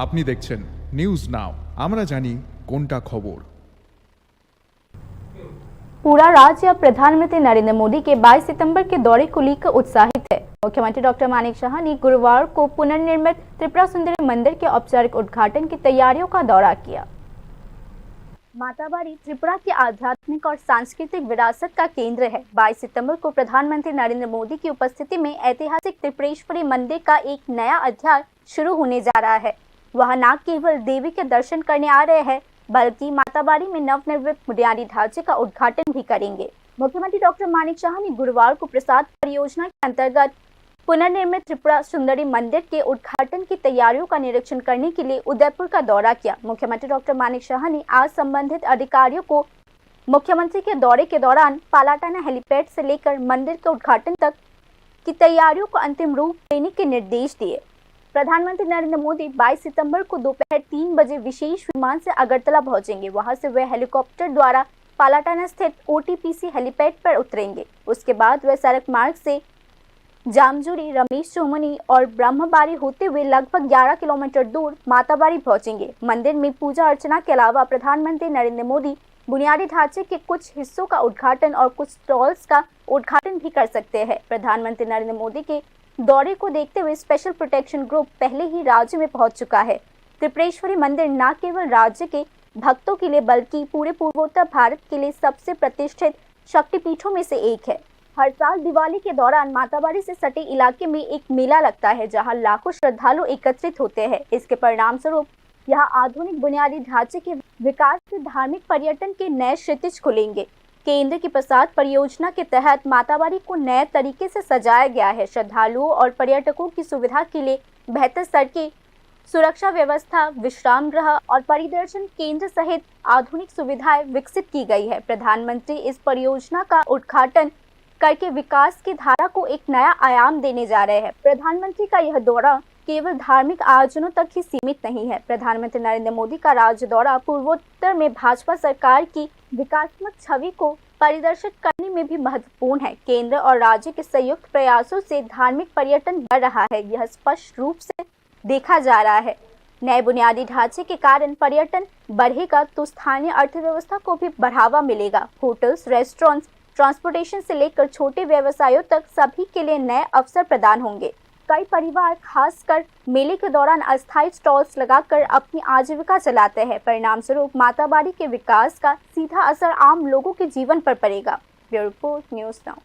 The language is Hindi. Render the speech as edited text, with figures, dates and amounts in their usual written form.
আপনি দেখছেন নিউজ নাও, আমরা জানি কোনটা খবর। पूरा राज्य प्रधानमंत्री नरेंद्र मोदी के 22 सितंबर के दौरे को लेकर उत्साहित है। मुख्यमंत्री डॉक्टर मानिक शाह ने गुरुवार को पुनर्निर्मित त्रिपुरा सुंदरी मंदिर के औपचारिक उद्घाटन की तैयारियों का दौरा किया। माताबाड़ी त्रिपुरा की आध्यात्मिक और सांस्कृतिक विरासत का केंद्र है। 22 सितंबर को प्रधानमंत्री नरेंद्र मोदी की उपस्थिति में ऐतिहासिक त्रिपुरेश्वरी मंदिर का एक नया अध्याय शुरू होने जा रहा है। वह न केवल देवी के दर्शन करने आ रहे हैं, बल्कि माताबाड़ी में नवनिर्मित बुनियादी ढांचे का उद्घाटन भी करेंगे। मुख्यमंत्री डॉक्टर मानिक शाह ने गुरुवार को प्रसाद परियोजना के अंतर्गत पुनर्निर्मित त्रिपुरा सुंदरी मंदिर के उद्घाटन की तैयारियों का निरीक्षण करने के लिए उदयपुर का दौरा किया। मुख्यमंत्री डॉक्टर मानिक शाह ने आज संबंधित अधिकारियों को मुख्यमंत्री के दौरे के दौरान पालाटाना हेलीपैड से लेकर मंदिर के उद्घाटन तक की तैयारियों को अंतिम रूप देने के निर्देश दिए। प्रधानमंत्री नरेंद्र मोदी 22 सितंबर को दोपहर 3 बजे विशेष विमान से अगरतला पहुंचेंगे। वहां से वे हेलीकॉप्टर द्वारा पालाटाना स्थित ओटीपीसी हेलीपैड पर उतरेंगे। उसके बाद वे सड़क मार्ग से जामजुरी, रमेश चोमनी और ब्रह्मबारी होते हुए लगभग 11 किलोमीटर दूर माताबाड़ी पहुंचेंगे। मंदिर में पूजा अर्चना के अलावा प्रधानमंत्री नरेंद्र मोदी बुनियादी ढांचे के कुछ हिस्सों का उद्घाटन और कुछ स्टॉल्स का उद्घाटन भी कर सकते हैं। प्रधानमंत्री नरेंद्र मोदी के दौरे को देखते हुए स्पेशल प्रोटेक्शन ग्रुप पहले ही राज्य में पहुंच चुका है। त्रिपुरेश्वरी मंदिर न केवल राज्य के भक्तों के लिए बल्कि पूरे पूर्वोत्तर भारत के लिए सबसे प्रतिष्ठित शक्तिपीठों में से एक है। हर साल दिवाली के दौरान माताबाड़ी से सटे इलाके में एक मेला लगता है, जहां लाखों श्रद्धालु एकत्रित होते हैं। इसके परिणाम स्वरूप यहाँ आधुनिक बुनियादी ढांचे के विकास से धार्मिक पर्यटन के नए क्षितिज खुलेंगे। केंद्र की प्रसाद परियोजना के तहत माताबाड़ी को नए तरीके से सजाया गया है। श्रद्धालुओं और पर्यटकों की सुविधा के लिए बेहतर सड़कें, सुरक्षा व्यवस्था, विश्राम गृह और परिदर्शन केंद्र सहित आधुनिक सुविधाएं विकसित की गई है। प्रधानमंत्री इस परियोजना का उद्घाटन करके विकास की धारा को एक नया आयाम देने जा रहे हैं। प्रधानमंत्री का यह दौरा केवल धार्मिक आयोजनों तक ही सीमित नहीं है। प्रधानमंत्री नरेंद्र मोदी का राज्य दौरा पूर्वोत्तर में भाजपा सरकार की विकासात्मक छवि को परिदर्शित करने में भी महत्वपूर्ण है। केंद्र और राज्य के संयुक्त प्रयासों से धार्मिक पर्यटन बढ़ रहा है, यह स्पष्ट रूप से देखा जा रहा है। नए बुनियादी ढांचे के कारण पर्यटन बढ़ेगा तो स्थानीय अर्थव्यवस्था को भी बढ़ावा मिलेगा। होटल्स, रेस्टोरेंट्स, ट्रांसपोर्टेशन से लेकर छोटे व्यवसायों तक सभी के लिए नए अवसर प्रदान होंगे। कई परिवार खासकर मेले के दौरान अस्थायी स्टॉल्स लगाकर अपनी आजीविका चलाते हैं। परिणाम स्वरूप माताबाड़ी के विकास का सीधा असर आम लोगों के जीवन पर पड़ेगा। Bureau report, news now.